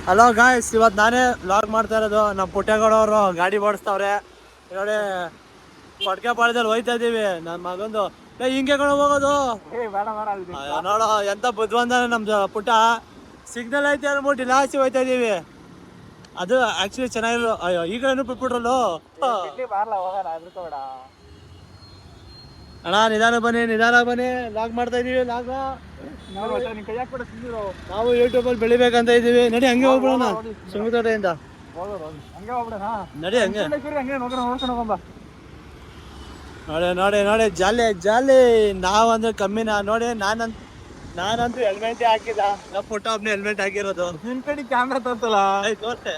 Hello guys, ಇವತ್ತು ನಾನೇ vlog ಮಾಡ್ತಾ ಇರೋದು. ನಮ್ಮ ಪುಟ್ಟೇಗೌಡವರು ಗಾಡಿ ಓಡಿಸ್ತವ್ರೆ ನೋಡಿ. ಕೊಡ್ಕೆ ಪಾಳ್ಯದಲ್ಲಿ ಹೋಯ್ತಾ ಇದೀವಿ. ನನ್ನ ಮಗಂದು ಹಿಂಗೆ ಕಡೆ ಹೋಗೋದು ನೋಡೋ, ಎಂತ ಬುದ್ಧಿವಂತಾನೆ ನಮ್ದು ಪುಟ್ಟ. ಸಿಗ್ನಲ್ ಐತೆ ಅನ್ಬಿಟ್ಟು ಲಾಸ್ಟಿ ಹೋಯ್ತಾ ಇದೀವಿ. ಅದು ಆಕ್ಚುಲಿ ಚೆನ್ನಾಗಿರೋ. ಅಯ್ಯೋ, ಈಗ ಬಿಟ್ಬಿಟ್ರಲ್ಲೋ ಅಣ್ಣ. ನಿಧಾನ ಬನ್ನಿ ಲಾಗ್ ಮಾಡ್ತಾ ಇದೀವಿ. ನಾವು ಯೂಟ್ಯೂಬ್ ಅಲ್ಲಿ ಬೆಳಿಬೇಕಂತ ಇದೀವಿ. ನಡಿ ಹಂಗೆ ಹೋಗ್ಬಿಡೋಣ ಸುಂಗತೋಟೆಯಿಂದ. ನಡಿ ಹಂಗೆ. ನೋಡಿ ಜಾಲಿ ನಾವಂದ್ರೆ ಕಮ್ಮಿನ ನೋಡಿ. ನಾನಂತೂ ಹೆಲ್ಮೆಟ್ ಹಾಕಿದ. ನಮ್ಮ ಫೋಟೋ ಒಬ್ನೇ ಹೆಲ್ಮೆಟ್ ಹಾಕಿರೋದು. ನಿನ್ ಕಡೆ ಕ್ಯಾಮ್ರಾ ತೋರ್ಸಲ್ಲ. ತೋರ್ಸೆ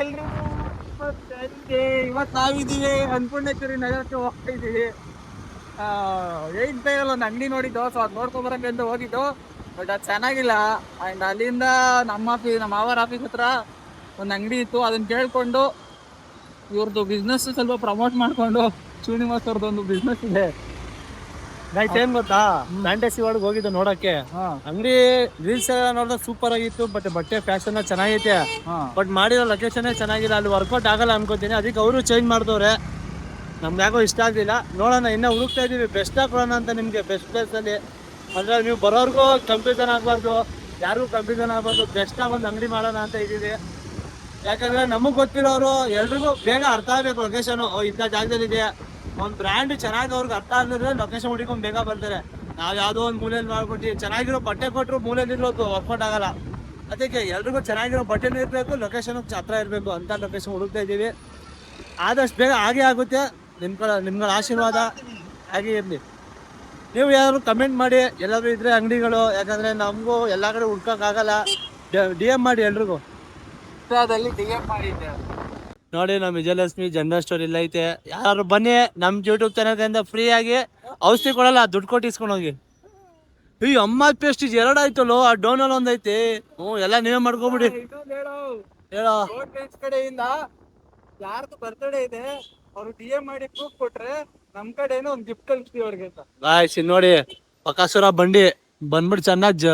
ಎಲ್ರು. ಇವತ್ತು ನಾವಿದ್ದೀವಿ ಅನ್ನಪೂರ್ಣೇಶ್ವರಿ ನಗರಕ್ಕೆ ಹೋಗ್ತಾ ಇದ್ದೀವಿ. ಹೇಳ್ತಾ ಇರಲ್ಲ, ಒಂದು ಅಂಗಡಿ ನೋಡಿದ್ದು, ಸೊ ಅದು ನೋಡ್ಕೊಂಬರಂಗೆ ಅಂತ ಹೋಗಿದ್ದು. ಬಟ್ ಅದು ಚೆನ್ನಾಗಿಲ್ಲ. ಆ್ಯಂಡ್ ಅಲ್ಲಿಂದ ನಮ್ಮ ಮಾವರ ಆಫೀಸ್ ಹತ್ರ ಒಂದು ಅಂಗಡಿ ಇತ್ತು. ಅದನ್ನ ಕೇಳ್ಕೊಂಡು ಇವ್ರದ್ದು ಬಿಸ್ನೆಸ್ ಸ್ವಲ್ಪ ಪ್ರಮೋಟ್ ಮಾಡಿಕೊಂಡು, ಶ್ರೀನಿವಾಸ್ ಅವ್ರದ್ದು ಒಂದು ಬಿಸ್ನೆಸ್ ಇದೆ. ಏನ್ ಗೊತ್ತಾ, ಫ್ಯಾಂಟಸಿ ಒಳಗೆ ಹೋಗಿದ್ದು ನೋಡಕ್ಕೆ. ಅಂಗಡಿ ರೀಲ್ಸ್ ಎಲ್ಲ ನೋಡಿದ್ರೆ ಸೂಪರ್ ಆಗಿತ್ತು. ಬಟ್ಟೆ ಫ್ಯಾಷನ್ ಚೆನ್ನಾಗೈತೆ. ಬಟ್ ಮಾಡಿರೋ ಲೊಕೇಶನ್ ಚೆನ್ನಾಗಿಲ್ಲ. ಅಲ್ಲಿ ವರ್ಕೌಟ್ ಆಗಲ್ಲ ಅನ್ಕೋತೀನಿ. ಅದಕ್ಕೆ ಅವರು ಚೇಂಜ್ ಮಾಡ್ದವ್ರೆ. ನಮ್ಗೆ ಯಾಕೋ ಇಷ್ಟ ಆಗ್ಲಿಲ್ಲ. ನೋಡೋಣ, ಇನ್ನ ಹುಡುಕ್ತಾ ಇದೀವಿ ಬೆಸ್ಟ್ ಕೊಡೋಣ ಅಂತ ನಿಮ್ಗೆ. ಬೆಸ್ಟ್ ಪ್ಲೇಸ್ ಅಲ್ಲಿ ಅಂದ್ರೆ ನೀವು ಬರೋರ್ಗೂ ಕನ್ಫ್ಯೂಷನ್ ಆಗ್ಬಾರ್ದು, ಯಾರಿಗೂ ಕನ್ಫ್ಯೂಷನ್ ಆಗ್ಬಾರ್ದು. ಬೆಸ್ಟ್ ಆಗಿ ಒಂದು ಅಂಗಡಿ ಮಾಡೋಣ ಅಂತ ಇದೀವಿ. ಯಾಕಂದ್ರೆ ನಮಗ್ ಗೊತ್ತಿರೋರು ಎಲ್ರಿಗೂ ಬೇಗ ಅರ್ಥ ಆಗ್ಬೇಕು ಲೊಕೇಶನ್. ಇಂಥ ಜಾಗದಲ್ಲಿ ಇದೆ. ಒಂದು ಬ್ರ್ಯಾಂಡ್ ಚೆನ್ನಾಗಿ ಅವ್ರಿಗೆ ಅರ್ಥ ಆಗಿದ್ರೆ ಲೊಕೇಶನ್ ಹುಡುಕೊಂಡು ಬೇಗ ಬರ್ತಾರೆ. ನಾವ್ ಯಾವ್ದೋ ಒಂದು ಮೂಲೆಯಲ್ಲಿ ಮಾಡ್ಬಿಟ್ಟು ಚೆನ್ನಾಗಿರೋ ಬಟ್ಟೆ ಕೊಟ್ಟರು ಮೂಲೆಯಲ್ಲಿ ಇರೋದು ವರ್ಕೌಟ್ ಆಗಲ್ಲ. ಅದಕ್ಕೆ ಎಲ್ರಿಗೂ ಚೆನ್ನಾಗಿರೋ ಬಟ್ಟೆನೂ ಇರಬೇಕು, ಲೊಕೇಶನ್ ಹತ್ರ ಇರಬೇಕು ಅಂತ ಲೊಕೇಶನ್ ಹುಡುಕ್ತಾ ಇದ್ದೀವಿ. ಆದಷ್ಟು ಬೇಗ ಹಾಗೆ ಆಗುತ್ತೆ. ನಿಮ್ಗಳ ಆಶೀರ್ವಾದ ಹಾಗೆ ಇರಲಿ. ನೀವು ಯಾರು ಕಮೆಂಟ್ ಮಾಡಿ ಎಲ್ಲಾದ್ರೂ ಇದ್ರೆ ಅಂಗಡಿಗಳು. ಯಾಕಂದ್ರೆ ನಮಗೂ ಎಲ್ಲ ಕಡೆ ಹುಡ್ಕೋಕ್ಕಾಗಲ್ಲ. DM ಮಾಡಿ ಎಲ್ರಿಗೂ. DM ಮಾಡಿದ್ದೆ ನೋಡಿ. ನಮ್ಮ ವಿಜಯಲಕ್ಷ್ಮಿ ಜನರಲ್ ಸ್ಟೋರ್ ಇಲ್ಲ ಐತೆ. ಯಾರು ಬನ್ನಿ, ನಮ್ಮ ಯೂಟ್ಯೂಬ್ ಚಾನಲ್ದಿಂದ ಫ್ರೀ ಆಗಿ ಔಷಧಿ ಕೊಡಲ್ಲ, ದುಡ್ಡು ಕೊಟ್ಟು ಇಸ್ಕೊಂಡು ಹೋಗಿ. ಈ ಅಮ್ಮ ಪೇಸ್ಟ್ ಎರಡು ಆಯ್ತಲ್ಲೋ, ಆ ಡೋನಲ್ಲಿ ಒಂದೈತೆ. ಎಲ್ಲ ನೀವೇ ಮಾಡ್ಕೊಬಿಡಿ. ಹೇಳೋ ಕಡೆಯಿಂದ ಯಾರ್ದು ಬರ್ತಡೇ ಇದೆ ಅವ್ರು DM ಮಾಡಿ ಪ್ರೂಫ್ ಕೊಟ್ರೆ ನಮ್ ಕಡೆನೂ ಒಂದು ಗಿಫ್ಟ್ ಕಳಿಸ್ತೀವಿ ಅವ್ರಿಗೆ ಅಂತ. ಗಾಯ್ಸ್ ನೋಡಿ, ಬಕಾಸುರ ಬಂಡಿ ಬಂದ್ಬಿಟ್ಟು ಚೆನ್ನಾಗಿ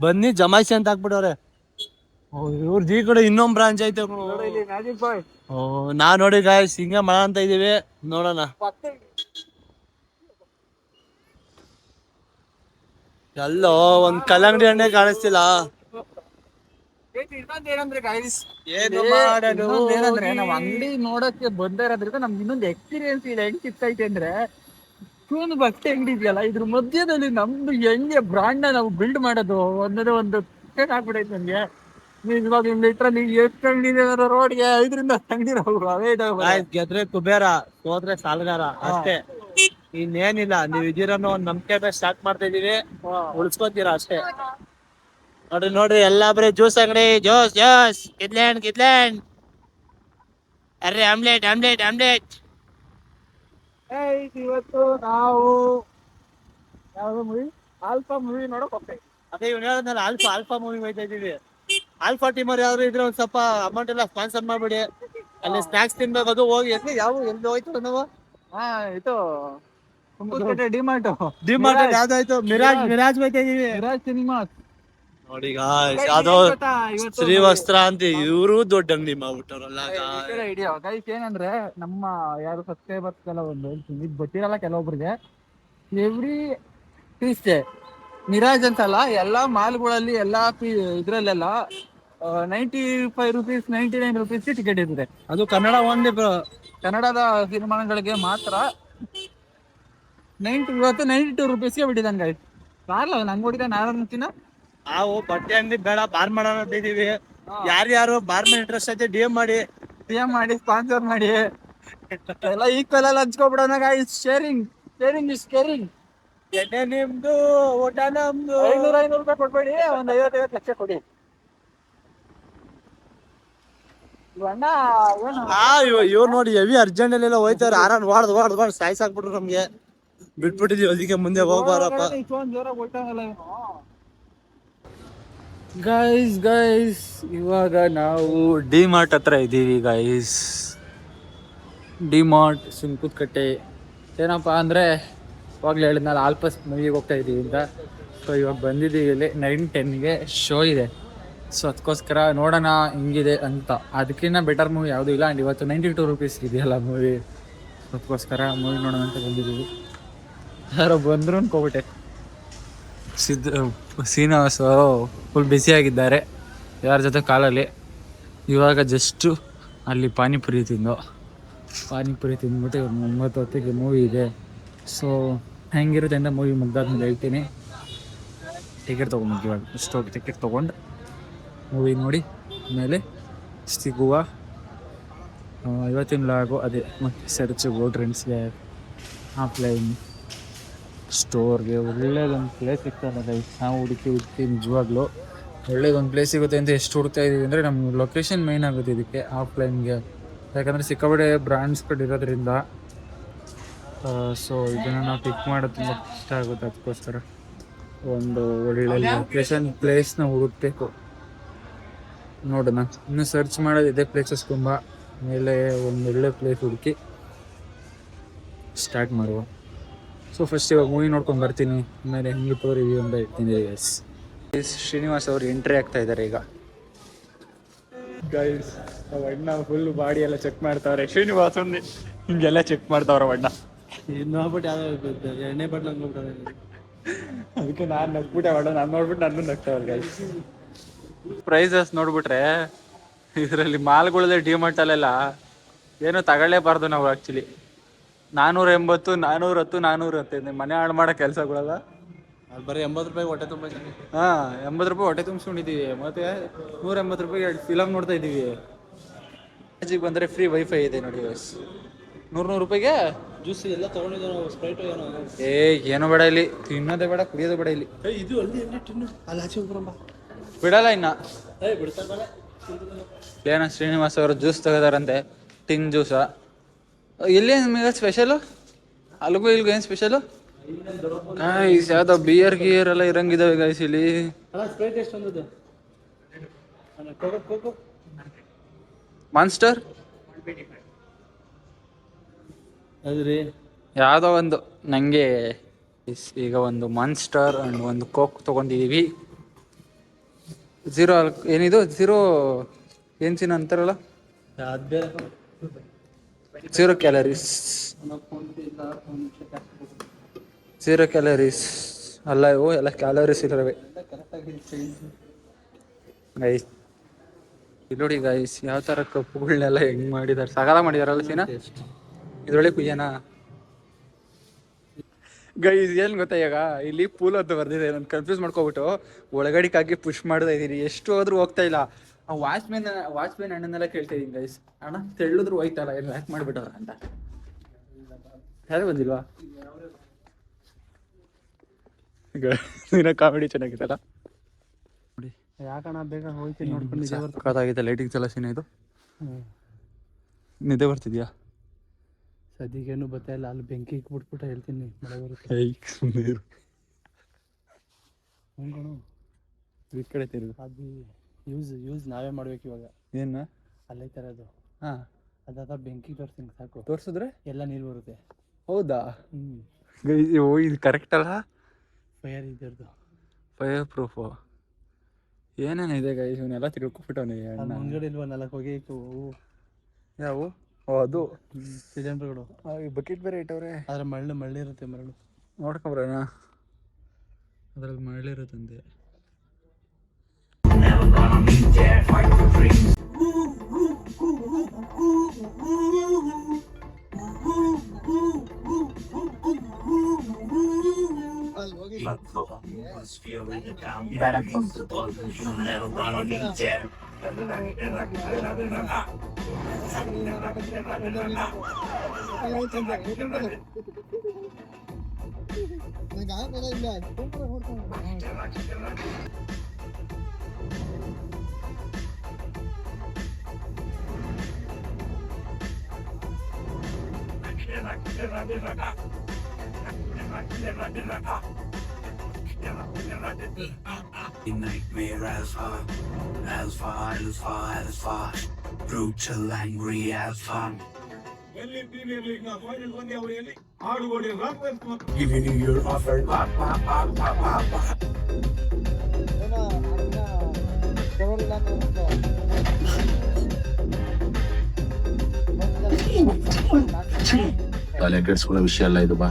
ಬನ್ನಿ ಜಮಾಯಿಸಿ ಅಂತ ಹಾಕ್ಬಿಟ್ಟವ್ರೆ. ಇವ್ರದ್ದು ಈ ಕಡೆ ಇನ್ನೊಂದು ಬ್ರಾಂಚ್ ಐತೆ. ನಾ ನೋಡಿ ಗಾಯ್ಸ್ ಹಿಂಗೆ ಮಾಡ ಅಂತ ಇದೀವಿ. ನೋಡೋಣ. ಎಲ್ಲೋ ಒಂದ್ ಕಲ್ಲಂಗಡಿ ಹಣ್ಣೆ ಕಾಣಿಸ್ತಿಲ್ಲ. ಇನ್ನೊಂದೇನಂದ್ರೆ ನಾವ್ ಅಂಗಡಿ ನೋಡಕ್ಕೆ ಬಂದ ಇರೋದ್ರಿಂದ ನಮ್ಗೆ ಇನ್ನೊಂದು ಎಕ್ಸ್ಪೀರಿಯನ್ಸ್ ಇದೆ. ಹೆಂಗ್ ಸಿಗ್ತೈತೆ ಅಂದ್ರೆ, ಒಂದು ಬಟ್ಟೆ ಅಂಗಡಿ ಇದೆಯಲ್ಲ, ಇದ್ರ ಮಧ್ಯದಲ್ಲಿ ನಮ್ದು ಹೆಂಗೆ ಬ್ರಾಂಡ್ ನಾವು ಬಿಲ್ಡ್ ಮಾಡೋದು ಅನ್ನೋದು ಒಂದು ಆಗ್ಬಿಡೈತೆ ನಮ್ಗೆ. ಇವಾಗ ಇಟ್ರೆ ನೀವು ಎಷ್ಟು ಅಂಗಡಿ ರೋಡ್ಗೆ 5ರಿಂದ ಅಂಗಡಿ ಅವೇ ಗೆದ್ರೆ ಕುಬೇರ, ಹೋದ್ರೆ ಸಾಲಗಾರ ಅಷ್ಟೇ, ಇನ್ನೇನಿಲ್ಲ. ನೀವ್ ಇದೀರನ್ನೋ ಒಂದ್ ನಂಬಿಕೆ ಸ್ಟಾರ್ಟ್ ಮಾಡ್ತಾ ಇದೀವಿ. ಉಳಿಸ್ಕೊತೀರಾ ಅಷ್ಟೇ. ನೋಡ್ರಿ ಎಲ್ಲಾ ಬರೀ ಜ್ಯೂಸ್ ಅಂಗಡಿ. ಜ್ಯೂಸ್ ಕಿತ್ಲೆಹಣ್ಣು. ಅರ್ರೆ ಆಮ್ಲೆಟ್. ಇವತ್ತು ನಾವು ಯಾವ್ದು ಮೂವಿ, ಆಲ್ಫಾ ಮೂವಿ ನೋಡಕ್ ಹೋಗ್ತೇವೆ. ಅದೇ ಇವ್ನು ಹೇಳಿದ್ನಲ್ಲ, ಆಲ್ಫಾ ಮೂವಿ ಹೋಯ್ತಾ ಇದೀವಿ. ಆಲ್ಫಾ ಟೀಮರ್ ಯಾವ್ದು ಇದ್ರೆ ಒಂದ್ ಸ್ವಲ್ಪ ಅಮೌಂಟ್ ಎಲ್ಲ ಸ್ಪಾನ್ಸರ್ ಮಾಡ್ಬಿಡಿ. ಅಲ್ಲಿ ಸ್ನಾಕ್ಸ್ ತಿನ್ಬೇಕು. ಅದು ಹೋಗಿ ಎಲ್ಲಿ ಹೋಯ್ತು ನಾವು. ಇದು ಡಿಮಾರ್ಟ್ ಯಾವ್ದಾಯ್ತು, ಮಿರಾಜ್ ಹೋಯ್ತಾ ಇದೀವಿ. ಮಿರಾಜ್ ಸಿನಿಮಾಸ್ ನೋಡಿ ಯಾವ್ದೋ ಶ್ರೀವಸ್ತ್ರ ಅಂತ ಇವರು ದೊಡ್ಡ ಅಂಗಡಿ ಮಾಡ್ಬಿಟ್ಟವ್ರಲ್ಲ. ಏನಂದ್ರೆ ನಮ್ಮ ಯಾರು ಸಬ್ಸ್ಕ್ರೈಬರ್ಸ್ ಎಲ್ಲ ಒಂದು ಗೊತ್ತಿರಲ್ಲ ಕೆಲವೊಬ್ರಿಗೆ. ಎವ್ರಿ ಟ್ಯೂಸ್ಡೇ ಮಿರಾಜ್ ಅಂತಲ್ಲ, ಎಲ್ಲಾ ಮಾಲ್ಗಳಲ್ಲಿ ಎಲ್ಲಾ ಇದ್ರಲ್ಲೆಲ್ಲ 95 rupees 99 rupees ಟಿಕೆಟ್ ಇರುತ್ತೆ. ಅದು ಕನ್ನಡ ಓನ್ಲಿ, ಕನ್ನಡದ ಸಿನಿಮಾಗಳಿಗೆ ಮಾತ್ರ. 92 ರೂಪೀಸ್ಗೆ ಬಿಟ್ಟಿದ್ದಾನೆ ಗಾಯ್ಸ್. ಸಾರ್ಲ ನಂಗೆ ಹೊಡಿದ ನಾರಂತಿನ. ನಾವು ಬಟ್ಟೆ ಅಂಗಡಿ ಬೇಡ, ಬಾರ್ ಮಾಡೋಣ ಅಂತ ಇದೀವಿ. ಯಾರ್ಯಾರು ಬಾರ್ ಮೇಲೆ ಇಂಟ್ರೆಸ್ಟ್ ಐತೆ DM ಮಾಡಿ ಸ್ಪಾನ್ಸರ್ ಮಾಡಿ. ಎಲ್ಲ ಈಕ್ವಲ್ ಅಲ್ಲಿ ಹಂಚ್ಕೊಬಿಡೋಣ ಗಾಯ್ಸ್. Sharing is caring. ಎಣ್ಣೆ ನಿಮ್ದು, ಊಟ ನಮ್ದು. 500 ರೂಪಾಯಿ ಕೊಡ್ಬೇಡಿ, ಒಂದ್ 50 ಲಕ್ಷ ಕೊಡಿ. ಇವ್ರು ನೋಡಿ ಹೆವಿ ಅರ್ಜೆಂಟ್ ಅಲ್ಲೆಲ್ಲ ಹೋಯ್ತಾರೆ. ಆರಾಮ್ ವಾಡ್ದು ಸಾಯ್ಸಾಕ್ಬಿಟ್ರು ನಮ್ಗೆ. ಬಿಟ್ಬಿಟ್ಟಿದೀವಿ, ಅದಕ್ಕೆ ಮುಂದೆ ಹೋಗ್ಬಾರಪ್ಪ. ಗೈಸ್ ಇವಾಗ ನಾವು ಡಿಮಾರ್ಟ್ ಹತ್ರ ಇದ್ದೀವಿ ಗೈಸ್. ಡಿಮಾರ್ಟ್ ಸುಂಕದಕಟ್ಟೆ. ಏನಪ್ಪಾ ಅಂದ್ರೆ, ಅವಾಗಲೇ ಹೇಳಿದ್ನಲ್ಲ ಆಲ್ಪಸ್ ಮೂವಿಗೆ ಹೋಗ್ತಾ ಇದೀವಿ ಅಂತ. ಸೊ ಇವಾಗ ಬಂದಿದ್ದೀವಿ ಇಲ್ಲಿ 9:10ಗೆ ಶೋ ಇದೆ. ಸೊ ಅದಕ್ಕೋಸ್ಕರ ನೋಡೋಣ ಹಿಂಗಿದೆ ಅಂತ. ಅದಕ್ಕಿಂತ ಬೆಟರ್ ಮೂವಿ ಯಾವುದೂ ಇಲ್ಲ. ಆ್ಯಂಡ್ ಇವತ್ತು 92 ರೂಪೀಸ್ ಇದೆಯಲ್ಲ ಮೂವಿ, ಅದಕ್ಕೋಸ್ಕರ ಮೂವಿ ನೋಡೋಣ ಅಂತ ಬಂದಿದ್ದೀವಿ. ಯಾರೋ ಬಂದರು ಅನ್ಕೋಬಿಟ್ಟೆ. ಶ್ರೀನಿವಾಸ್ ಫುಲ್ ಬ್ಯುಸಿಯಾಗಿದ್ದಾರೆ ಯಾರ ಜೊತೆ ಕಾಲಲ್ಲಿ. ಇವಾಗ ಜಸ್ಟು ಅಲ್ಲಿ ಪಾನಿಪುರಿ ತಿಂದ್ಬಿಟ್ಟು 9 ಹೊತ್ತಿಗೆ ಮೂವಿ ಇದೆ. ಸೊ ಹೆಂಗಿರುತ್ತೆ ಅಂತ ಮೂವಿ ಮುಗ್ದಾದ್ಮೇಲೆ ಹೇಳ್ತೀನಿ. ಟಿಕೆಟ್ ತೊಗೊಂಡು ಇವಾಗ ಇಷ್ಟೋಗಿ ಟಿಕೆಟ್ ತೊಗೊಂಡು ಮೂವಿ ನೋಡಿ ಆಮೇಲೆ ಸಿಗುವ. ಇವತ್ತಿನ ಲಾಗು ಅದೇ ಮತ್ತು ಸರ್ಚಿಗೆ ಟ್ರೆಂಡ್ಸ್ಗೆ ಆಫ್ಲೈನ್ ಸ್ಟೋರ್ಗೆ ಒಳ್ಳೇದೊಂದು ಪ್ಲೇಸ್ ಸಿಗ್ತಲ್ಲ ಗೈಸ್. ನಾವು ಹುಡುಕಿ ನಿಜವಾಗ್ಲೂ ಒಳ್ಳೇದೊಂದು ಪ್ಲೇಸ್ ಸಿಗುತ್ತೆ ಅಂತ ಎಷ್ಟು ಹುಡುಕ್ತಾ ಇದ್ದೀವಿ ಅಂದರೆ ನಮ್ಮ ಲೊಕೇಶನ್ ಮೇಯ್ನ್ ಆಗುತ್ತೆ ಇದಕ್ಕೆ ಆಫ್ಲೈನ್ಗೆ. ಯಾಕಂದರೆ ಸಿಕ್ಕಾಪಟ್ಟೆ ಬ್ರ್ಯಾಂಡ್ಸ್ಗಳು ಇರೋದ್ರಿಂದ ಸೊ ಇದನ್ನು ನಾವು ಪಿಕ್ ಮಾಡೋದು ತುಂಬ ಇಷ್ಟ ಆಗುತ್ತೆ. ಅದಕ್ಕೋಸ್ಕರ ಒಂದು ಒಳ್ಳೆ ಲೊಕೇಶನ್ ಪ್ಲೇಸ್ನ ಹುಡುಕಬೇಕು. ನೋಡೋಣ, ಇನ್ನು ಸರ್ಚ್ ಮಾಡೋದು ಇದೇ ಪ್ಲೇಸಸ್ ತುಂಬ. ಮೇಲೆ ಒಂದು ಒಳ್ಳೆ ಪ್ಲೇಸ್ ಹುಡುಕಿ ಸ್ಟಾರ್ಟ್ ಮಾಡುವ. ಸೊ ಫಸ್ಟ್ ಇವಾಗ ಮೂವಿ ನೋಡ್ಕೊಂಡು ಬರ್ತೀನಿ, ಆಮೇಲೆ ಹೆಂಗಿತ್ತು ರಿವ್ಯೂ ಅಂತ ಹೇಳ್ತೀನಿ ಗೈಸ್. ಶ್ರೀನಿವಾಸ್ ಅವರು ಎಂಟ್ರಿ ಆಗ್ತಾ ಇದ್ದಾರೆ ಈಗ ಗೈಸ್. ಅಣ್ಣ ಫುಲ್ ಬಾಡಿ ಎಲ್ಲ ಚೆಕ್ ಮಾಡ್ತಾವ್ರೆ. ಶ್ರೀನಿವಾಸ್ ಒಂದು ಹಿಂಗೆಲ್ಲ ಚೆಕ್ ಮಾಡ್ತಾವ್ರ ಅಣ್ಣ. ಇನ್ನೊಬ್ಬಟ್ಟು ಯಾವ್ದು ಎಣ್ಣೆ ಬಟ್ಲ ಅದಕ್ಕೆ ನಾನು ನಗ್ಬಿಟ್ಟೆ ಅಣ್ಣ. ನಾನು ನೋಡ್ಬಿಟ್ಟು ನಾನು ನಗ್ತಾವ್ರೆ ಗೈಸ್. ಪ್ರೈಸಸ್ ನೋಡ್ಬಿಟ್ರೆ ಇದರಲ್ಲಿ ಮಾಲ್ಗಳಲ್ಲೇ ಡಿಮಾರ್ಟಲ್ಲೆಲ್ಲ ಏನೋ ತಗೊಳ್ಳೇಬಾರ್ದು ನಾವು. ಆ್ಯಕ್ಚುಲಿ 480, 410, 410 ಮನೆ ಹಾಳು ಮಾಡೋ ಕೆಲಸಗಳಲ್ಲ. ಅದು ಬರೀ 80 ರೂಪಾಯಿ ಹೊಟ್ಟೆ ತುಂಬ. ಹಾಂ, 80 ರೂಪಾಯಿ ಹೊಟ್ಟೆ ತುಂಬಿಸ್ಕೊಂಡಿದ್ದೀವಿ. ಮತ್ತು 180 ರೂಪಾಯಿ 2 ಫಿಲಮ್ ನೋಡ್ತಾ ಇದ್ದೀವಿ. ಕಾಲೇಜಿಗೆ ಬಂದರೆ ಫ್ರೀ ವೈಫೈ ಇದೆ ನೋಡಿ ಗೈಸ್. 100 ರೂಪಾಯಿಗೆ ಜ್ಯೂಸ್ ಎಲ್ಲ ತೊಗೊಂಡಿದ್ದು ನಾವು. ಸ್ಪ್ರೈಟು ಏನೋ ಬೇಡ ಇಲ್ಲಿ, ತಿನ್ನೋದೇ ಬೇಡ, ಕುಡಿಯೋದೇ ಬೇಡ ಇಲ್ಲಿ. ಇದು ಅಲ್ಲಿ ಟಿನ್ನು ಅಲ್ಲಿ ಆಚೆ ಹೋಗ್ಬರಮ್ಮ. ಬಿಡಲ್ಲ ಇನ್ನು. ಬಿಡ್ತಾರೆ. ಏನೋ ಶ್ರೀನಿವಾಸ್ ಅವರು ಜ್ಯೂಸ್ ತೆಗೆದಾರಂತೆ, ಟಿನ್ ಜ್ಯೂಸ. ಇಲ್ಲಿ ನಿಮಗೆ ಸ್ಪೆಷಲು? ಅಲ್ಲಿಗೂ ಇಲ್ಲಿಗೂ ಏನು ಸ್ಪೆಷಲು? ಗೈಸ್ ಯಾವುದೋ ಬಿಯರ್ ಗಿಯರ್ ಎಲ್ಲ ಇರಂಗಿದಾವೆ ಗೈಸ್ ಇಲ್ಲಿ. ಸ್ಪ್ರೈಟ್ ಎಷ್ಟು ಬಂದದ್ದು? ಮಾನ್ಸ್ಟರ್ ಅದು ರೀ ಯಾವುದೋ ಒಂದು. ನನಗೆ ಈಗ ಒಂದು ಮಾನ್ಸ್ಟರ್ ಆ್ಯಂಡ್ ಒಂದು ಕೋಕ್ ತೊಗೊಂಡಿದ್ದೀವಿ. ಝೀರೋ ಏನಿದು ಝೀರೋ ಏನ್ಸಿನ ಅಂತಾರಲ್ಲ, ಅದು ಬೇರೆ. 0 ಕ್ಯಾಲರೀಸ್. 0 ಕ್ಯಾಲರೀಸ್ ಅಲ್ಲ ಇವು, ಎಲ್ಲ ಕ್ಯಾಲರೀಸ್ ಇರೋವೆ ಗೈಸ್. ಇಲ್ಲಿ ನೋಡಿ ಗೈಸ್ ಯಾವ ಥರ ಕಪ್ಪುಗಳನ್ನೆಲ್ಲ ಹೆಂಗೆ ಮಾಡಿದ್ದಾರೆ, ಸಗಾಲ ಮಾಡಿದಾರಲ್ಲ ಸೀನಾ. ಇದರೊಳಗೆ ಕುಯ್ಯನಾ ಗೈಸ್. ಏನು ಗೊತ್ತಾ, ಈಗ ಇಲ್ಲಿ ಪೂಲ್ ಅಂತ ಬರ್ದಿದೆ. ನಾನು ಕನ್ಫ್ಯೂಸ್ ಮಾಡ್ಕೊಬಿಟ್ಟು ಒಳಗಡೆಕಾಗಿ ಪುಷ್ ಮಾಡ್ತಾ ಇದ್ದೀನಿ. ಎಷ್ಟು ಹೋದ್ರೂ ಹೋಗ್ತಾ ಇಲ್ಲ. ಆ ವಾಚ್ಮ್ಯಾನ್ ಅಣ್ಣನೆಲ್ಲ ಕೇಳ್ತಾ ಇದ್ದೀನಿ ಗೈಸ್, ಅಣ್ಣ ತೆಳ್ಳದ್ರು ಹೋಯ್ತಲ್ಲ, ಏನು ಯಾಕೆ ಮಾಡಿಬಿಟ್ಟವ್ರ ಅಂತ. ಯಾರು ಬಂದಿಲ್ವಾ? ಕಾಮಿಡಿ ಚೆನ್ನಾಗಿತ್ತಲ್ಲ ನೋಡಿ. ಯಾಕಣ್ಣ ಬೇಗ ಹೋಯ್ತೀನಿ ನೋಡ್ಕೊಂಡು. ಸಖತ್ತಾಗಿದೆ ಲೈಟಿಂಗ್ಸ್ ಎಲ್ಲ ಸೀನ್. ಇದು ನಿದ್ದೆ ಬರ್ತಿದ್ಯಾ? ಸದ್ಯಗೇನು ಬರ್ತಾ ಇಲ್ಲ. ಅಲ್ಲಿ ಬೆಂಕಿ ಇಕ್ಬಿಟ್ಬಿಟ್ಟು ಹೇಳ್ತೀನಿ, ಮಳೆ ಬರುತ್ತೆ. ಈ ಕಡೆ ತಿರುಗು. ಅದು ಯೂಸ್ ನಾವೇ ಮಾಡ್ಬೇಕು ಇವಾಗ. ಏನು ಅಲ್ಲೇ ತರೋದು? ಹಾಂ, ಅದಾದ ಬೆಂಕಿ ತೋರಿಸ್ತೀನಿ ಸಾಕು. ತೋರಿಸಿದ್ರೆ ಎಲ್ಲ ನೀರು ಬರುತ್ತೆ. ಹೌದಾ? ಇದು ಕರೆಕ್ಟ್ ಅಲ್ಲ? ಫೈರ್ ಇದರದು ಫೈರ್ ಪ್ರೂಫು ಏನೇನಿದೆ ಗೈಸ್. ಇವನ್ನೆಲ್ಲ ತಿಳ್ಕೊಬಿಟ್ಟವನೇ. ಮುಂಗಡೆ ಇಲ್ವಾ 4 ಹೊಗೆ ಇತ್ತು. ಯಾವು? ಅದು ಸಿಲಿಂಡರ್ಗಳು. ಬಕೆಟ್ ಬೇರೆ ಇಟ್ಟವ್ರೆ. ಆದರೆ ಮಳ್ಳಿ ಇರುತ್ತೆ. ಮರಳು ನೋಡ್ಕೊಂಬ್ರಣ, ಅದ್ರಲ್ಲಿ ಮರಳಿರುತ್ತಂತೆ. Nightmare alpha, brutal, angry alpha. Giving you your offer. ತಲೆ ಕೆಡ್ಸ್ಕೊಳ್ಳೋ ವಿಷಯ ಅಲ್ಲ ಇದು ಬಾ.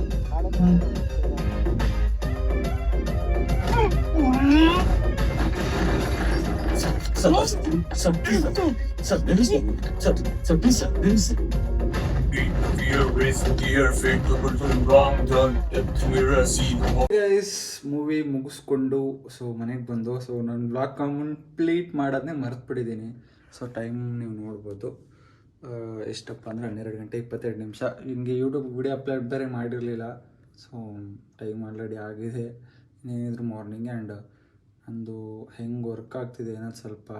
ಗೈಸ್ ಮೂವಿ ಮುಗಿಸ್ಕೊಂಡು ಸೊ ಮನೆಗೆ ಬಂದು ಸೊ ನಾನು ಬ್ಲಾಗ್ ಕಂಪ್ಲೀಟ್ ಮಾಡೋದನ್ನೇ ಮರೆತುಬಿಟ್ಟಿದ್ದೀನಿ. ಸೊ ಟೈಮ್ ನೀವು ನೋಡ್ಬೋದು ಎಷ್ಟಪ್ಪ ಅಂದರೆ 12:22 ಹಿಂಗೆ ಯೂಟ್ಯೂಬ್ ವಿಡಿಯೋ ಅಪ್ಲೋಡ್ ಬೇರೆ ಮಾಡಿರಲಿಲ್ಲ. ಸೊ ಟೈಮ್ ಆಲ್ರೆಡಿ ಆಗಿದೆ. ಇನ್ನೇನಿದ್ರು ಮಾರ್ನಿಂಗ್ ಆ್ಯಂಡ್ ನಂದು ಹೆಂಗೆ ವರ್ಕ್ ಆಗ್ತಿದೆ ಅನ್ನೋದು ಸ್ವಲ್ಪ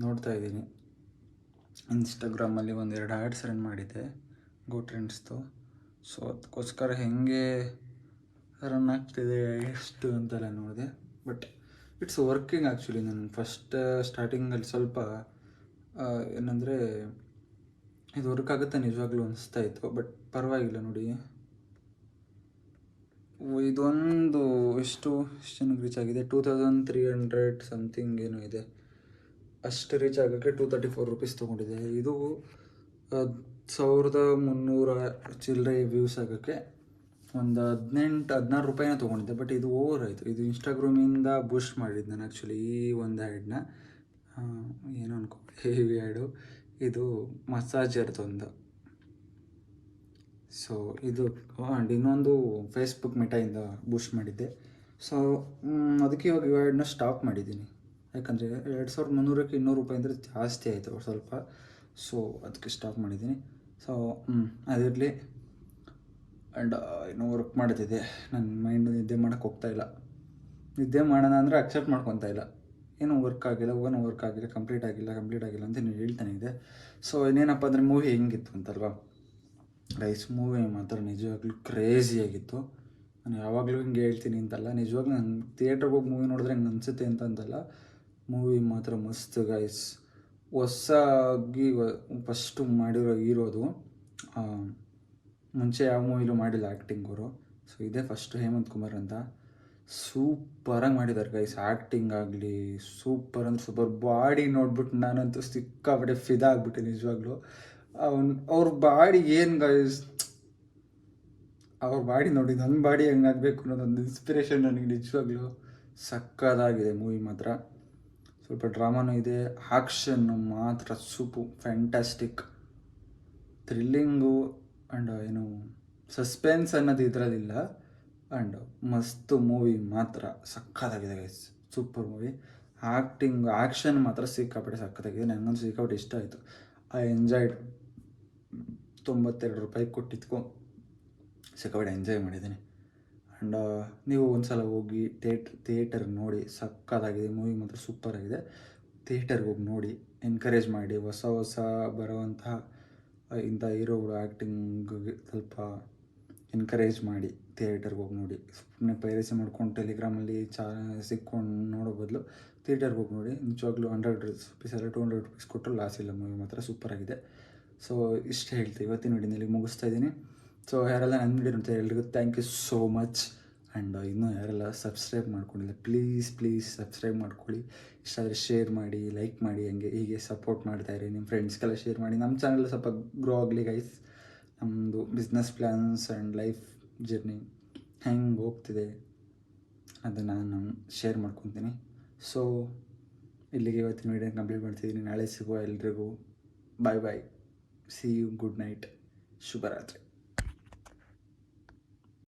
ನೋಡ್ತಾ ಇದ್ದೀನಿ. ಇನ್ಸ್ಟಾಗ್ರಾಮಲ್ಲಿ 1-2 ಆ್ಯಡ್ಸ್ ರನ್ ಮಾಡಿದ್ದೆ ಗೋ ಟ್ರೆಂಡ್ಸ್ದು. ಸೊ ಅದಕ್ಕೋಸ್ಕರ ಹೆಂಗೆ ರನ್ ಆಗ್ತಿದೆ ಎಷ್ಟು ಅಂತೆಲ್ಲ ನೋಡಿದೆ. But it's working actually. ನಾನು ಫಸ್ಟ್ ಸ್ಟಾರ್ಟಿಂಗಲ್ಲಿ ಸ್ವಲ್ಪ ಏನಂದರೆ ಇದು ವರ್ಕ್ ಆಗುತ್ತೆ ನಿಜವಾಗ್ಲೂ ಅನಿಸ್ತಾ ಇತ್ತು. ಬಟ್ ಪರವಾಗಿಲ್ಲ ನೋಡಿ, ಇದೊಂದು ಎಷ್ಟು ಜನಕ್ಕೆ ರೀಚ್ ಆಗಿದೆ, 2300 ಸಮಥಿಂಗ್ ಏನೋ ಇದೆ. ಅಷ್ಟು ರೀಚ್ ಆಗೋಕ್ಕೆ 234 ರೂಪೀಸ್ ತೊಗೊಂಡಿದೆ. ಇದು 1300 ಚಿಲ್ಲರೆ ವ್ಯೂಸ್ ಆಗೋಕ್ಕೆ ಒಂದು 18-16 ರೂಪಾಯಿನ ತೊಗೊಂಡಿದ್ದೆ. ಬಟ್ ಇದು ಓವರ್ ಆಯಿತು. ಇದು ಇನ್ಸ್ಟಾಗ್ರಾಮಿಂದ ಬೂಸ್ಟ್ ಮಾಡಿದ್ದು ನಾನು ಆ್ಯಕ್ಚುಲಿ ಈ ಒಂದು ಆ್ಯಡ್ನ. ಏನು ಅನ್ಕೊಂಡು ಹೆವಿ ಆ್ಯಡು ಇದು ಮಸಾಜರ್ದೊಂದು. ಸೊ ಇದು ಆ್ಯಂಡ್ ಇನ್ನೊಂದು ಫೇಸ್ಬುಕ್ ಮೆಟಾಯಿಂದ ಬೂಸ್ಟ್ ಮಾಡಿದ್ದೆ. ಸೊ ಅದಕ್ಕೆ ಇವಾಗ ಈ ಆ್ಯಡ್ನ ಸ್ಟಾಪ್ ಮಾಡಿದ್ದೀನಿ. ಯಾಕಂದರೆ 2300ಕ್ಕೆ 200 ರೂಪಾಯಿ ಅಂದರೆ ಜಾಸ್ತಿ ಆಯಿತು ಸ್ವಲ್ಪ. ಸೊ ಅದಕ್ಕೆ ಸ್ಟಾಪ್ ಮಾಡಿದ್ದೀನಿ. ಸೊ ಅದಿರಲಿ. ಆ್ಯಂಡ್ ಇನ್ನೂ ವರ್ಕ್ ಮಾಡ್ತಿದ್ದೆ. ನನ್ನ ಮೈಂಡ್ ನಿದ್ದೆ ಮಾಡೋಕ್ಕೆ ಹೋಗ್ತಾಯಿಲ್ಲ. ನಿದ್ದೆ ಮಾಡೋಣ ಅಂದರೆ ಅಕ್ಸೆಪ್ಟ್ ಮಾಡ್ಕೊತಾ ಇಲ್ಲ. ಏನೋ ವರ್ಕ್ ಆಗಿಲ್ಲ ಕಂಪ್ಲೀಟ್ ಆಗಿಲ್ಲ ಅಂತ ನೀವು ಹೇಳ್ತಾನೆ ಇದೆ. ಸೊ ಇನ್ನೇನಪ್ಪ ಅಂದರೆ ಮೂವಿ ಹೆಂಗಿತ್ತು ಅಂತಲ್ವಾ ಗೈಸ್, ಮೂವಿ ಮಾತ್ರ ನಿಜವಾಗ್ಲೂ ಕ್ರೇಜಿಯಾಗಿತ್ತು. ನಾನು ಯಾವಾಗಲೂ ಹಿಂಗೆ ಹೇಳ್ತೀನಿ ಅಂತಲ್ಲ, ನಿಜವಾಗ್ಲೂ ನಾನು ಥಿಯೇಟ್ರಿಗೆ ಹೋಗಿ ಮೂವಿ ನೋಡಿದ್ರೆ ಹೆಂಗೆ ಅನಿಸುತ್ತೆ ಅಂತಲ್ಲ, ಮೂವಿ ಮಾತ್ರ ಮಸ್ತ್ ಗೈಸ್. ಹೊಸಾಗಿ ಫಸ್ಟು ಮಾಡಿರೋ ಹೀರೋದು, ಮುಂಚೆ ಯಾವ ಮೂವಿಲೂ ಮಾಡಿಲ್ಲ ಆ್ಯಕ್ಟಿಂಗ್ ಅವರು. ಸೊ ಇದೇ ಫಸ್ಟು ಹೇಮಂತ್ ಕುಮಾರ್ ಅಂತ. ಸೂಪರಾಗಿ ಮಾಡಿದ್ದಾರೆ ಗೈಸ್. ಆ್ಯಕ್ಟಿಂಗ್ ಆಗಲಿ ಸೂಪರ್ ಅಂದರೆ ಸೂಪರ್. ಬಾಡಿ ನೋಡ್ಬಿಟ್ಟು ನಾನಂತೂ ಸಿಕ್ಕಾಪಟ್ಟೆ ಫಿದಾ ಆಗಿಬಿಟ್ಟೆ ನಿಜವಾಗ್ಲೂ. ಅವ್ರ ಬಾಡಿ ಏನು ಗೈಸ್, ಅವ್ರ ಬಾಡಿ ನೋಡಿ ನನ್ನ ಬಾಡಿ ಹೆಂಗಾಗಬೇಕು ಅನ್ನೋದೊಂದು ಇನ್ಸ್ಪಿರೇಷನ್ ನನಗೆ ನಿಜವಾಗ್ಲೂ. ಸಕ್ಕತ್ತಾಗಿದೆ ಮೂವಿ ಮಾತ್ರ. ಸ್ವಲ್ಪ ಡ್ರಾಮಾನೂ ಇದೆ, ಆ್ಯಕ್ಷನ್ನು ಮಾತ್ರ ಫ್ಯಾಂಟಾಸ್ಟಿಕ್. ಥ್ರಿಲ್ಲಿಂಗು ಆ್ಯಂಡ್ ಏನು ಸಸ್ಪೆನ್ಸ್ ಅನ್ನೋದು ಇದರಲ್ಲಿಲ್ಲ. ಆ್ಯಂಡ್ ಮಸ್ತು ಮೂವಿ ಮಾತ್ರ ಸಕ್ಕತ್ತಾಗಿದೆ ಗೈಸ್, ಸೂಪರ್ ಮೂವಿ. ಆ್ಯಕ್ಷನ್ ಮಾತ್ರ ಸಿಕ್ಕಾಪಟ್ಟೆ ಸಕ್ಕತ್ತಾಗಿದೆ. ನನಗಂತೂ ಸಿಕ್ಕಾಪಟ್ಟೆ ಇಷ್ಟ ಆಯಿತು. I enjoyed. 92 ರೂಪಾಯಿ ಕೊಟ್ಟಿದ್ಕೋ ಸಿಕ್ಕಾಪಟ್ಟೆ ಎಂಜಾಯ್ ಮಾಡಿದ್ದೀನಿ. ಆ್ಯಂಡ್ ನೀವು ಒಂದ್ಸಲ ಹೋಗಿ ಥಿಯೇಟರ್ಗೆ ನೋಡಿ, ಸಕ್ಕತ್ತಾಗಿದೆ ಮೂವಿ ಮಾತ್ರ ಸೂಪರಾಗಿದೆ. ಥಿಯೇಟರ್ಗೆ ಹೋಗಿ ನೋಡಿ, ಎನ್ಕರೇಜ್ ಮಾಡಿ. ಹೊಸ ಬರುವಂತಹ ಇಂಥ ಹೀರೋಗಳು ಆ್ಯಕ್ಟಿಂಗ್ಗೆ ಸ್ವಲ್ಪ ಎನ್ಕರೇಜ್ ಮಾಡಿ ಥಿಯೇಟರ್ಗೆ ಹೋಗಿ ನೋಡಿ. ಸುಮ್ಮನೆ ಪೈರಸಿ ಮಾಡ್ಕೊಂಡು ಟೆಲಿಗ್ರಾಮಲ್ಲಿ ಸಿಕ್ಕೊಂಡು ನೋಡೋ ಬದಲು ಥಿಯೇಟರ್ಗೆ ಹೋಗಿ ನೋಡಿ. ನಿಜವಾಗ್ಲೂ 100 ರೂಪೀಸ್ ಅಲ್ಲ 200 ರೂಪೀಸ್ ಕೊಟ್ಟರು ಲಾಸ್ ಇಲ್ಲ. ಮೂವಿ ಮಾತ್ರ ಸೂಪರಾಗಿದೆ. ಸೊ ಇಷ್ಟು ಹೇಳ್ತೀವಿ ಇವತ್ತಿನ ವಿಡಿಯೋನಲ್ಲಿ ಮುಗಿಸ್ತಾ ಇದ್ದೀನಿ. ಸೊ ಯಾರೆಲ್ಲ ನನ್ನ ವಿಡಿಯೋ ನೋಡ್ತಾರೆ ಎಲ್ರಿಗೂ thank you so much. And ಇನ್ನೂ ಯಾರೆಲ್ಲ ಸಬ್ಸ್ಕ್ರೈಬ್ ಮಾಡ್ಕೊಂಡಿಲ್ಲ ಪ್ಲೀಸ್ ಸಬ್ಸ್ಕ್ರೈಬ್ ಮಾಡ್ಕೊಳ್ಳಿ. ಇಷ್ಟ ಆದರೆ ಶೇರ್ ಮಾಡಿ, ಲೈಕ್ ಮಾಡಿ, ಹೀಗೆ ಸಪೋರ್ಟ್ ಮಾಡ್ತಾಯಿರಿ. ನಿಮ್ಮ ಫ್ರೆಂಡ್ಸ್ಗೆಲ್ಲ ಶೇರ್ ಮಾಡಿ. ನಮ್ಮ ಚಾನಲ್ ಸ್ವಲ್ಪ ಗ್ರೋ ಆಗಲಿ ಗೈಸ್. ನಮ್ಮದು business plans and life journey ಹೆಂಗೆ ಹೋಗ್ತಿದೆ ಅದನ್ನು ನಾನು ಶೇರ್ ಮಾಡ್ಕೊತೀನಿ. ಸೊ ಇಲ್ಲಿಗೆ ಇವತ್ತಿನ ವಿಡಿಯೋ ಕಂಪ್ಲೀಟ್ ಮಾಡ್ತಿದ್ದೀನಿ. ನಾಳೆ ಸಿಗುವ ಎಲ್ರಿಗೂ bye. See you. Good night. ಶುಭರಾತ್ರಿ.